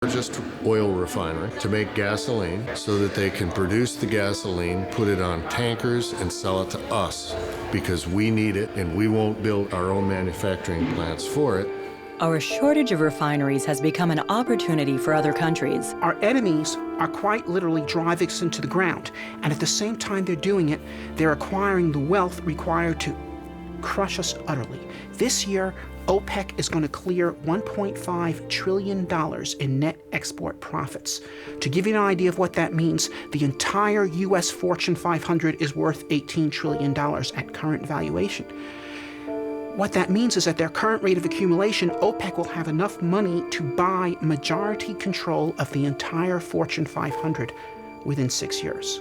largest oil refinery to make gasoline so that they can produce the gasoline, put it on tankers, and sell it to us because we need it and we won't build our own manufacturing plants for it. Our shortage of refineries has become an opportunity for other countries. Our enemies are quite literally driving us into the ground, and at the same time they're doing it, they're acquiring the wealth required to crush us utterly. This year, OPEC is going to clear $1.5 trillion in net export profits. To give you an idea of what that means, the entire U.S. Fortune 500 is worth $18 trillion at current valuation. What that means is at their current rate of accumulation, OPEC will have enough money to buy majority control of the entire Fortune 500 within 6 years.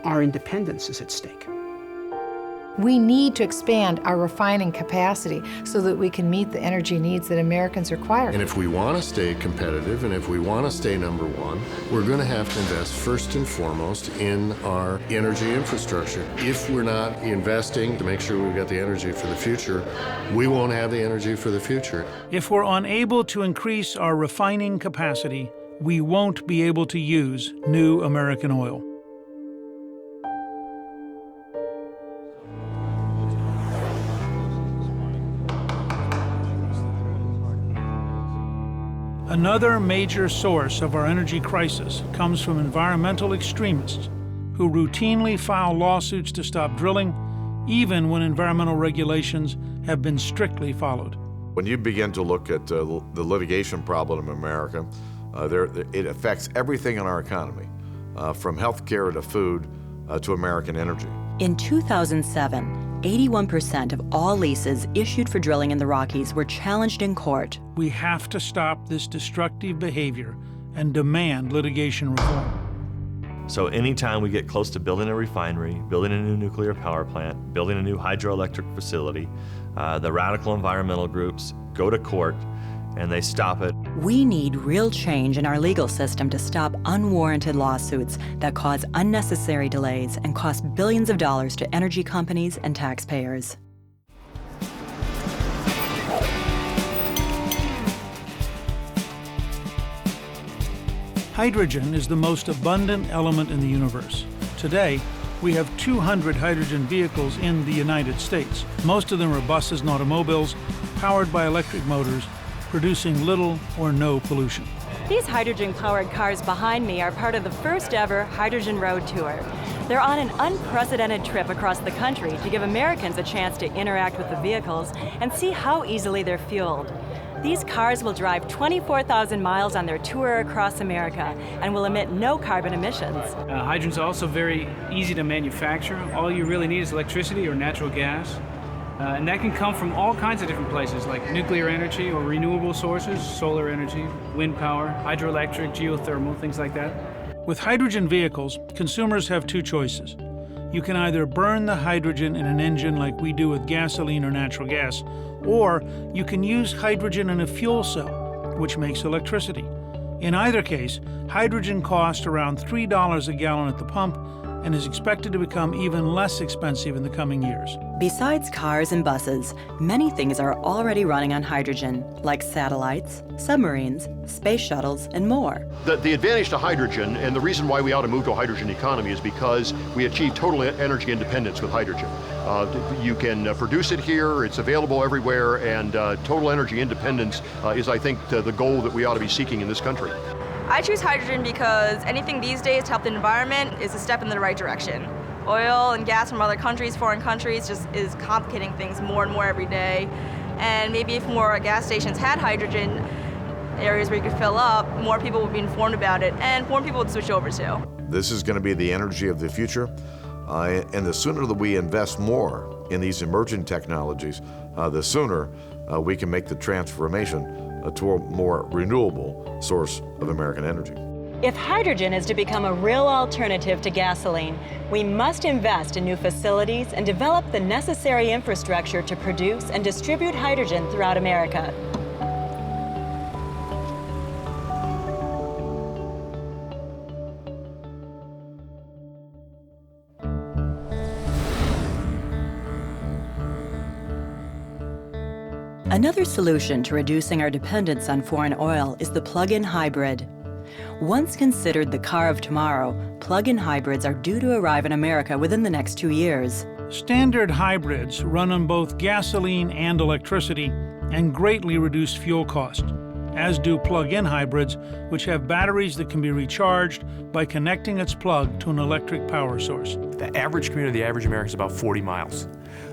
Our independence is at stake. We need to expand our refining capacity so that we can meet the energy needs that Americans require. And if we want to stay competitive and if we want to stay number one, we're going to have to invest first and foremost in our energy infrastructure. If we're not investing to make sure we've got the energy for the future, we won't have the energy for the future. If we're unable to increase our refining capacity, we won't be able to use new American oil. Another major source of our energy crisis comes from environmental extremists who routinely file lawsuits to stop drilling, even when environmental regulations have been strictly followed. When you begin to look at the litigation problem in America, it affects everything in our economy, from health care to food to American energy. In 2007, 81% of all leases issued for drilling in the Rockies were challenged in court. We have to stop this destructive behavior and demand litigation reform. So anytime we get close to building a refinery, building a new nuclear power plant, building a new hydroelectric facility, the radical environmental groups go to court and they stop it. We need real change in our legal system to stop unwarranted lawsuits that cause unnecessary delays and cost billions of dollars to energy companies and taxpayers. Hydrogen is the most abundant element in the universe. Today, we have 200 hydrogen vehicles in the United States. Most of them are buses and automobiles powered by electric motors, producing little or no pollution. These hydrogen-powered cars behind me are part of the first ever Hydrogen Road Tour. They're on an unprecedented trip across the country to give Americans a chance to interact with the vehicles and see how easily they're fueled. These cars will drive 24,000 miles on their tour across America and will emit no carbon emissions. Hydrogen's also very easy to manufacture. All you really need is electricity or natural gas. And that can come from all kinds of different places, like nuclear energy or renewable sources, solar energy, wind power, hydroelectric, geothermal, things like that. With hydrogen vehicles, consumers have two choices. You can either burn the hydrogen in an engine like we do with gasoline or natural gas, or you can use hydrogen in a fuel cell, which makes electricity. In either case, hydrogen costs around $3 a gallon at the pump and is expected to become even less expensive in the coming years. Besides cars and buses, many things are already running on hydrogen, like satellites, submarines, space shuttles, and more. The advantage to hydrogen, and the reason why we ought to move to a hydrogen economy, is because we achieve total energy independence with hydrogen. You can produce it here, it's available everywhere, and total energy independence is, I think, the goal that we ought to be seeking in this country. I choose hydrogen because anything these days to help the environment is a step in the right direction. Oil and gas from other countries, foreign countries, just is complicating things more and more every day. And maybe if more gas stations had hydrogen, areas where you could fill up, more people would be informed about it, and more people would switch over to. This is going to be the energy of the future, and the sooner that we invest more in these emerging technologies, the sooner we can make the transformation to a more renewable source of American energy. If hydrogen is to become a real alternative to gasoline, we must invest in new facilities and develop the necessary infrastructure to produce and distribute hydrogen throughout America. Another solution to reducing our dependence on foreign oil is the plug-in hybrid. Once considered the car of tomorrow, plug-in hybrids are due to arrive in America within the next 2 years. Standard hybrids run on both gasoline and electricity and greatly reduce fuel cost, as do plug-in hybrids, which have batteries that can be recharged by connecting its plug to an electric power source. The average commute of the average American is about 40 miles.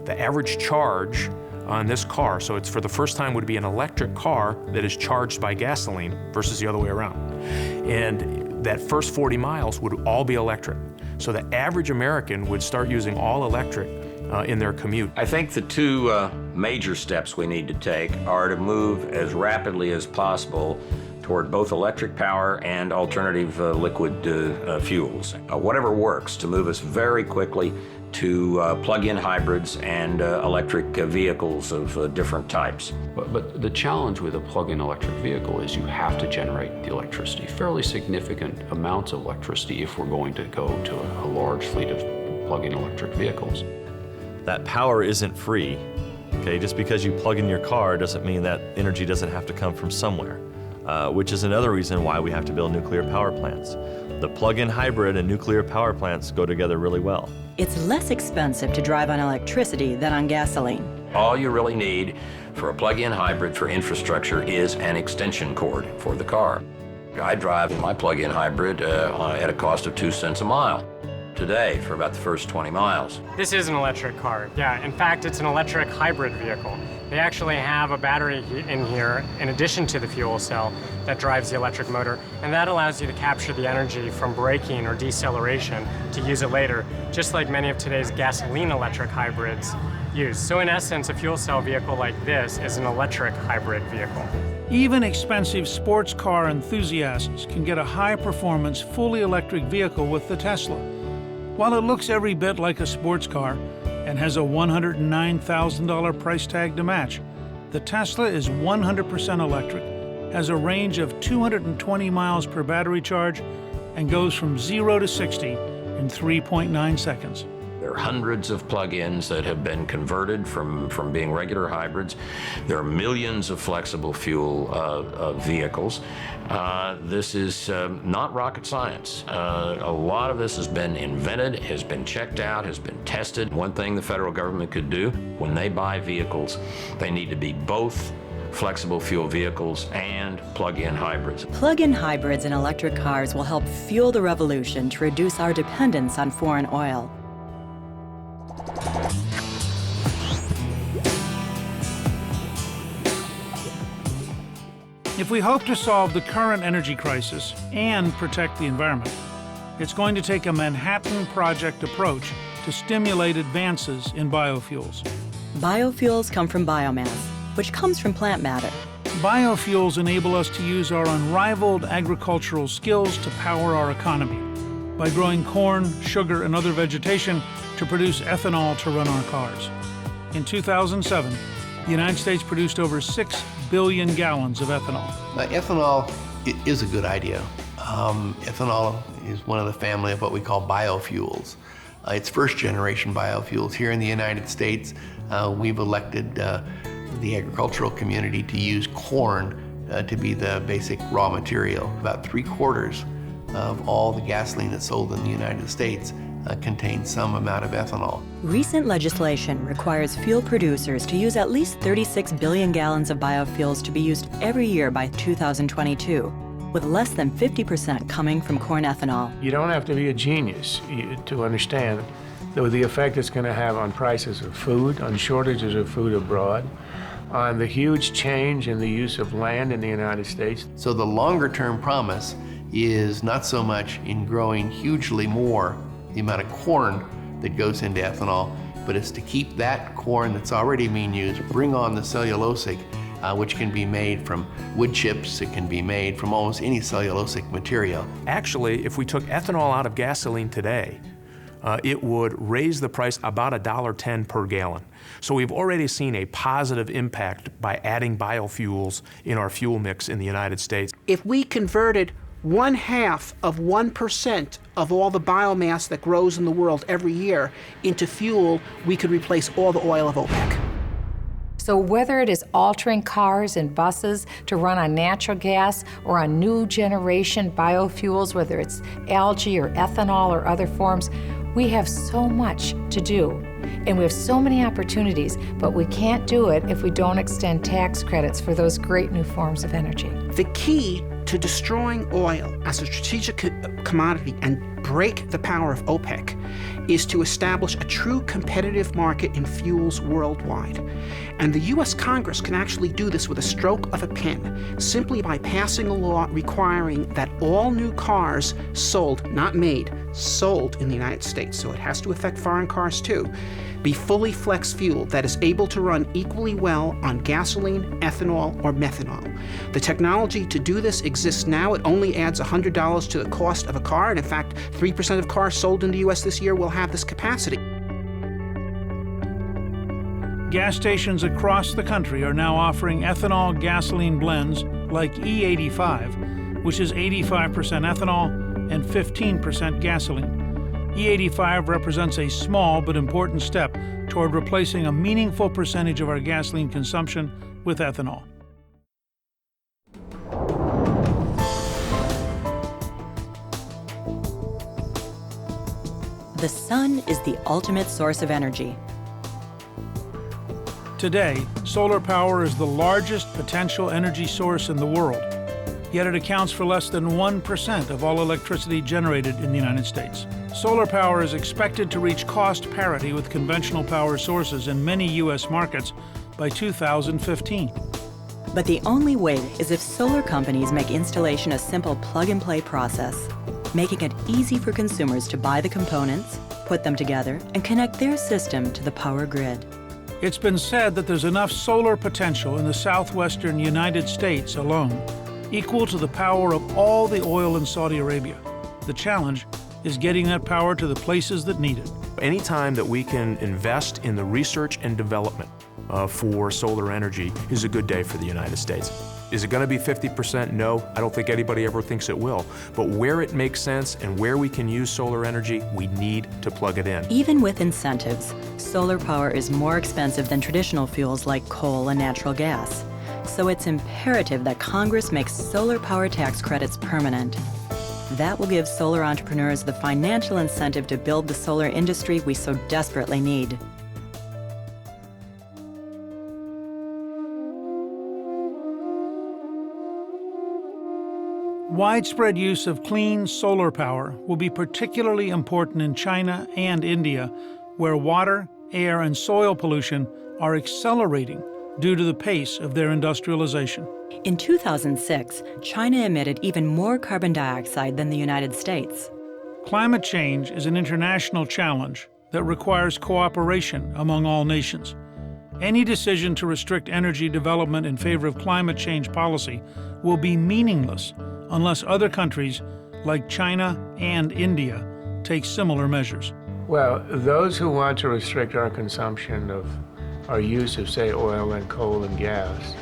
The average charge on this car, so it's for the first time would be an electric car that is charged by gasoline versus the other way around. And that first 40 miles would all be electric. So the average American would start using all electric in their commute. I think the two major steps we need to take are to move as rapidly as possible toward both electric power and alternative liquid fuels. Whatever works to move us very quickly to plug-in hybrids and electric vehicles of different types. But the challenge with a plug-in electric vehicle is you have to generate the electricity, fairly significant amounts of electricity if we're going to go to a large fleet of plug-in electric vehicles. That power isn't free. Okay, just because you plug in your car doesn't mean that energy doesn't have to come from somewhere, which is another reason why we have to build nuclear power plants. The plug-in hybrid and nuclear power plants go together really well. It's less expensive to drive on electricity than on gasoline. All you really need for a plug-in hybrid for infrastructure is an extension cord for the car. I drive my plug-in hybrid at a cost of 2 cents a mile today for about the first 20 miles. This is an electric car. Yeah, in fact, it's an electric hybrid vehicle. They actually have a battery in here in addition to the fuel cell that drives the electric motor, and that allows you to capture the energy from braking or deceleration to use it later, just like many of today's gasoline electric hybrids use. So in essence, a fuel cell vehicle like this is an electric hybrid vehicle. Even expensive sports car enthusiasts can get a high-performance, fully electric vehicle with the Tesla. While it looks every bit like a sports car and has a $109,000 price tag to match, the Tesla is 100% electric, has a range of 220 miles per battery charge, and goes from 0 to 60 in 3.9 seconds. There are hundreds of plug-ins that have been converted from being regular hybrids. There are millions of flexible fuel vehicles. This is not rocket science. A lot of this has been invented, has been checked out, has been tested. One thing the federal government could do, when they buy vehicles, they need to be both flexible fuel vehicles and plug-in hybrids. Plug-in hybrids and electric cars will help fuel the revolution to reduce our dependence on foreign oil. If we hope to solve the current energy crisis and protect the environment, it's going to take a Manhattan Project approach to stimulate advances in biofuels. Biofuels come from biomass, which comes from plant matter. Biofuels enable us to use our unrivaled agricultural skills to power our economy by growing corn, sugar, and other vegetation to produce ethanol to run our cars. In 2007, the United States produced over 6 billion gallons of ethanol. Ethanol is a good idea. Ethanol is one of the family of what we call biofuels. It's first generation biofuels. Here in the United States, we've elected the agricultural community to use corn to be the basic raw material. About 3/4 of all the gasoline that's sold in the United States contains some amount of ethanol. Recent legislation requires fuel producers to use at least 36 billion gallons of biofuels to be used every year by 2022, with less than 50% coming from corn ethanol. You don't have to be a genius to understand the effect it's going to have on prices of food, on shortages of food abroad, on the huge change in the use of land in the United States. So the longer term promise is not so much in growing hugely more the amount of corn that goes into ethanol, but it's to keep that corn that's already being used, bring on the cellulosic, which can be made from wood chips, it can be made from almost any cellulosic material. Actually, if we took ethanol out of gasoline today, it would raise the price about $1.10 per gallon. So we've already seen a positive impact by adding biofuels in our fuel mix in the United States. If we converted 1/2 of 1% of all the biomass that grows in the world every year into fuel, we could replace all the oil of OPEC. So whether it is altering cars and buses to run on natural gas or on new generation biofuels, whether it's algae or ethanol or other forms, we have so much to do. And we have so many opportunities, but we can't do it if we don't extend tax credits for those great new forms of energy. The key to destroying oil as a strategic commodity and break the power of OPEC is to establish a true competitive market in fuels worldwide. And the U.S. Congress can actually do this with a stroke of a pen, simply by passing a law requiring that all new cars sold, not made, sold in the United States, so it has to affect foreign cars too, be fully flex fuel that is able to run equally well on gasoline, ethanol, or methanol. The technology to do this exists now. It only adds $100 to the cost of a car, and in fact, 3% of cars sold in the U.S. this year will have this capacity. Gas stations across the country are now offering ethanol gasoline blends like E85, which is 85% ethanol and 15% gasoline. E85 represents a small but important step toward replacing a meaningful percentage of our gasoline consumption with ethanol. The sun is the ultimate source of energy. Today, solar power is the largest potential energy source in the world, yet it accounts for less than 1% of all electricity generated in the United States. Solar power is expected to reach cost parity with conventional power sources in many U.S. markets by 2015. But the only way is if solar companies make installation a simple plug-and-play process, making it easy for consumers to buy the components, put them together, and connect their system to the power grid. It's been said that there's enough solar potential in the southwestern United States alone, equal to the power of all the oil in Saudi Arabia. The challenge is getting that power to the places that need it. Anytime that we can invest in the research and development for solar energy is a good day for the United States. Is it going to be 50%? No, I don't think anybody ever thinks it will. But where it makes sense and where we can use solar energy, we need to plug it in. Even with incentives, solar power is more expensive than traditional fuels like coal and natural gas. So it's imperative that Congress makes solar power tax credits permanent. That will give solar entrepreneurs the financial incentive to build the solar industry we so desperately need. Widespread use of clean solar power will be particularly important in China and India, where water, air, and soil pollution are accelerating due to the pace of their industrialization. In 2006, China emitted even more carbon dioxide than the United States. Climate change is an international challenge that requires cooperation among all nations. Any decision to restrict energy development in favor of climate change policy will be meaningless unless other countries like China and India take similar measures. Well, those who want to restrict our consumption of our use of, say, oil and coal and gas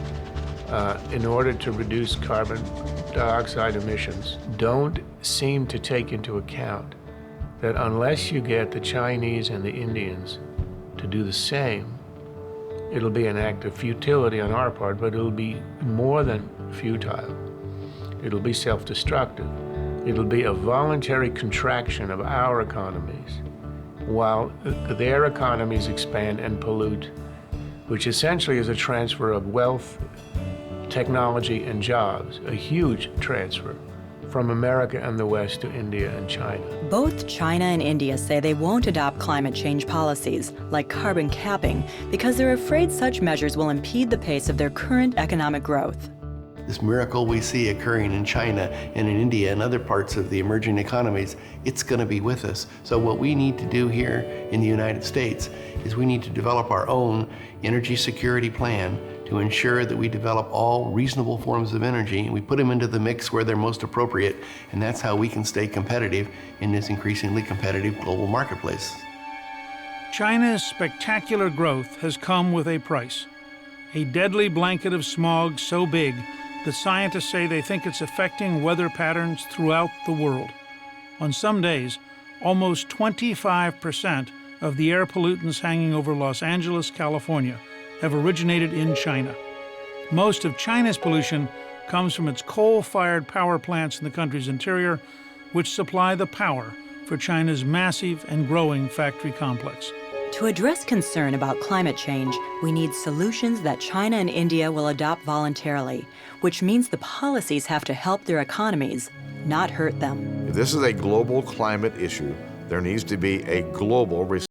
in order to reduce carbon dioxide emissions don't seem to take into account that unless you get the Chinese and the Indians to do the same, it'll be an act of futility on our part, but it'll be more than futile. It'll be self-destructive. It'll be a voluntary contraction of our economies while their economies expand and pollute, which essentially is a transfer of wealth, technology, and jobs, a huge transfer from America and the West to India and China. Both China and India say they won't adopt climate change policies, like carbon capping, because they're afraid such measures will impede the pace of their current economic growth. This miracle we see occurring in China and in India and other parts of the emerging economies, it's going to be with us. So what we need to do here in the United States is we need to develop our own energy security plan to ensure that we develop all reasonable forms of energy and we put them into the mix where they're most appropriate, and that's how we can stay competitive in this increasingly competitive global marketplace. China's spectacular growth has come with a price. A deadly blanket of smog so big that scientists say they think it's affecting weather patterns throughout the world. On some days, almost 25% of the air pollutants hanging over Los Angeles, California, have originated in China. Most of China's pollution comes from its coal-fired power plants in the country's interior, which supply the power for China's massive and growing factory complex. To address concern about climate change, we need solutions that China and India will adopt voluntarily, which means the policies have to help their economies, not hurt them. If this is a global climate issue, there needs to be a global response.